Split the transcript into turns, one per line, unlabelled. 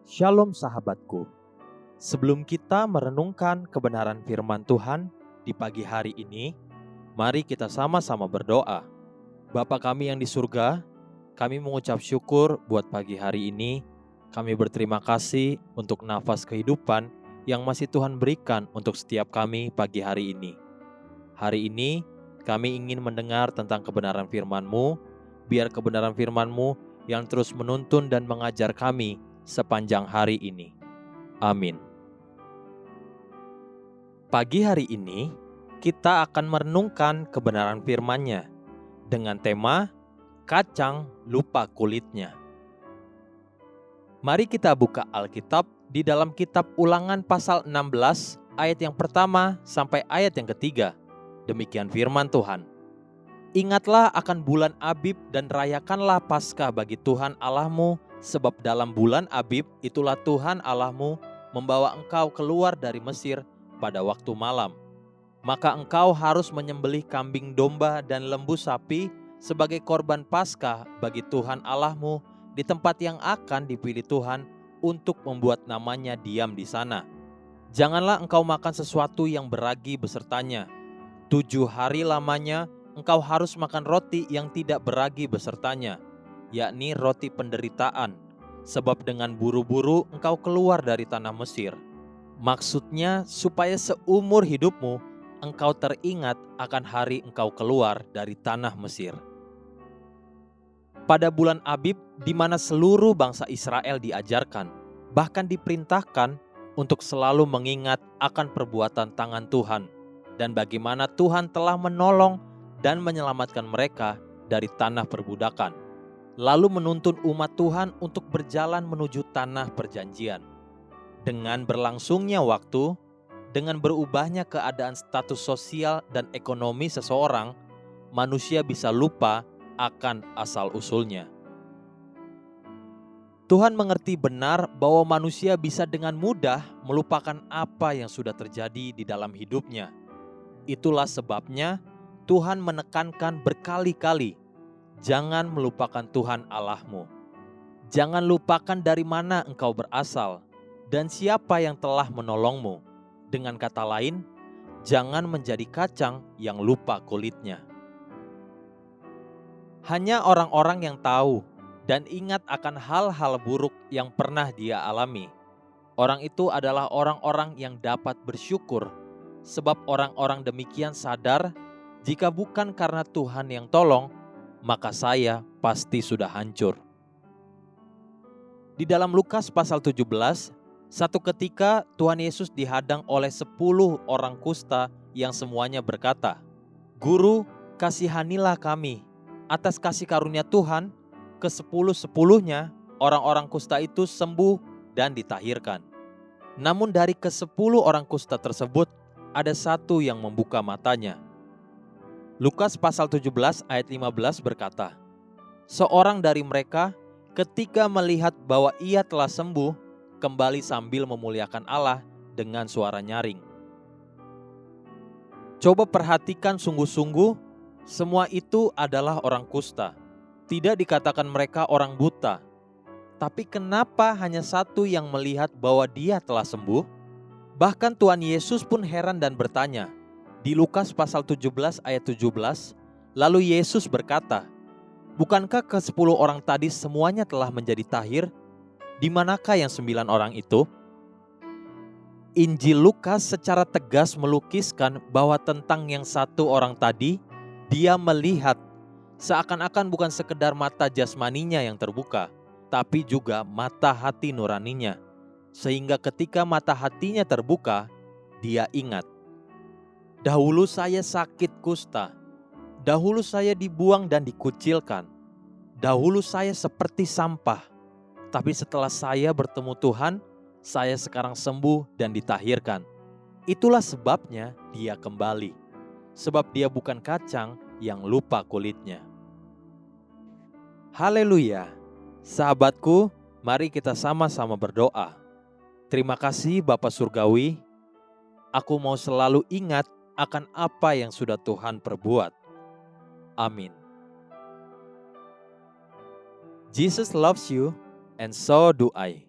Shalom sahabatku. Sebelum kita merenungkan kebenaran firman Tuhan di pagi hari ini, mari kita sama-sama berdoa. Bapa kami yang di surga, kami mengucap syukur buat pagi hari ini. Kami berterima kasih untuk nafas kehidupan yang masih Tuhan berikan untuk setiap kami pagi hari ini. Hari ini kami ingin mendengar tentang kebenaran firman-Mu, biar kebenaran firman-Mu yang terus menuntun dan mengajar kami sepanjang hari ini. Amin. Pagi hari ini, kita akan merenungkan kebenaran firman-Nya dengan tema kacang lupa kulitnya. Mari kita buka Alkitab di dalam kitab Ulangan pasal 16 ayat yang pertama sampai ayat yang ketiga. Demikian firman Tuhan. Ingatlah akan bulan Abib dan rayakanlah Paskah bagi Tuhan Allahmu, sebab dalam bulan Abib itulah Tuhan Allahmu membawa engkau keluar dari Mesir pada waktu malam. Maka engkau harus menyembelih kambing domba dan lembu sapi sebagai korban Paskah bagi Tuhan Allahmu di tempat yang akan dipilih Tuhan untuk membuat namanya diam di sana. Janganlah engkau makan sesuatu yang beragi besertanya. 7 hari lamanya engkau harus makan roti yang tidak beragi besertanya, yakni roti penderitaan, sebab dengan buru-buru engkau keluar dari tanah Mesir. Maksudnya supaya seumur hidupmu engkau teringat akan hari engkau keluar dari tanah Mesir. Pada bulan Abib, di mana seluruh bangsa Israel diajarkan, bahkan diperintahkan untuk selalu mengingat akan perbuatan tangan Tuhan, dan bagaimana Tuhan telah menolong dan menyelamatkan mereka dari tanah perbudakan, lalu menuntun umat Tuhan untuk berjalan menuju tanah perjanjian. Dengan berlangsungnya waktu, dengan berubahnya keadaan status sosial dan ekonomi seseorang, manusia bisa lupa akan asal-usulnya. Tuhan mengerti benar bahwa manusia bisa dengan mudah melupakan apa yang sudah terjadi di dalam hidupnya. Itulah sebabnya Tuhan menekankan berkali-kali, jangan melupakan Tuhan Allahmu. Jangan lupakan dari mana engkau berasal dan siapa yang telah menolongmu. Dengan kata lain, jangan menjadi kacang yang lupa kulitnya. Hanya orang-orang yang tahu dan ingat akan hal-hal buruk yang pernah dia alami. Orang itu adalah orang-orang yang dapat bersyukur, sebab orang-orang demikian sadar, jika bukan karena Tuhan yang tolong, maka saya pasti sudah hancur. Di dalam Lukas pasal 17, satu ketika Tuhan Yesus dihadang oleh 10 orang kusta yang semuanya berkata, "Guru, kasihanilah kami." Atas kasih karunia Tuhan, ke-10-10-nya orang-orang kusta itu sembuh dan ditahirkan. Namun dari ke-10 orang kusta tersebut, ada satu yang membuka matanya. Lukas pasal 17 ayat 15 berkata, seorang dari mereka ketika melihat bahwa ia telah sembuh, kembali sambil memuliakan Allah dengan suara nyaring. Coba perhatikan sungguh-sungguh, semua itu adalah orang kusta. Tidak dikatakan mereka orang buta. Tapi kenapa hanya satu yang melihat bahwa dia telah sembuh? Bahkan Tuhan Yesus pun heran dan bertanya. Di Lukas pasal 17 ayat 17, lalu Yesus berkata, bukankah ke-10 orang tadi semuanya telah menjadi tahir? Di manakah yang 9 orang itu? Injil Lukas secara tegas melukiskan bahwa tentang yang satu orang tadi, dia melihat seakan-akan bukan sekedar mata jasmaninya yang terbuka, tapi juga mata hati nuraninya. Sehingga ketika mata hatinya terbuka, dia ingat, dahulu saya sakit kusta, dahulu saya dibuang dan dikucilkan, dahulu saya seperti sampah, tapi setelah saya bertemu Tuhan, saya sekarang sembuh dan ditahirkan. Itulah sebabnya dia kembali, sebab dia bukan kacang yang lupa kulitnya. Haleluya, sahabatku, mari kita sama-sama berdoa. Terima kasih Bapa Surgawi, aku mau selalu ingat akan apa yang sudah Tuhan perbuat. Amin. Jesus loves you, and so do I.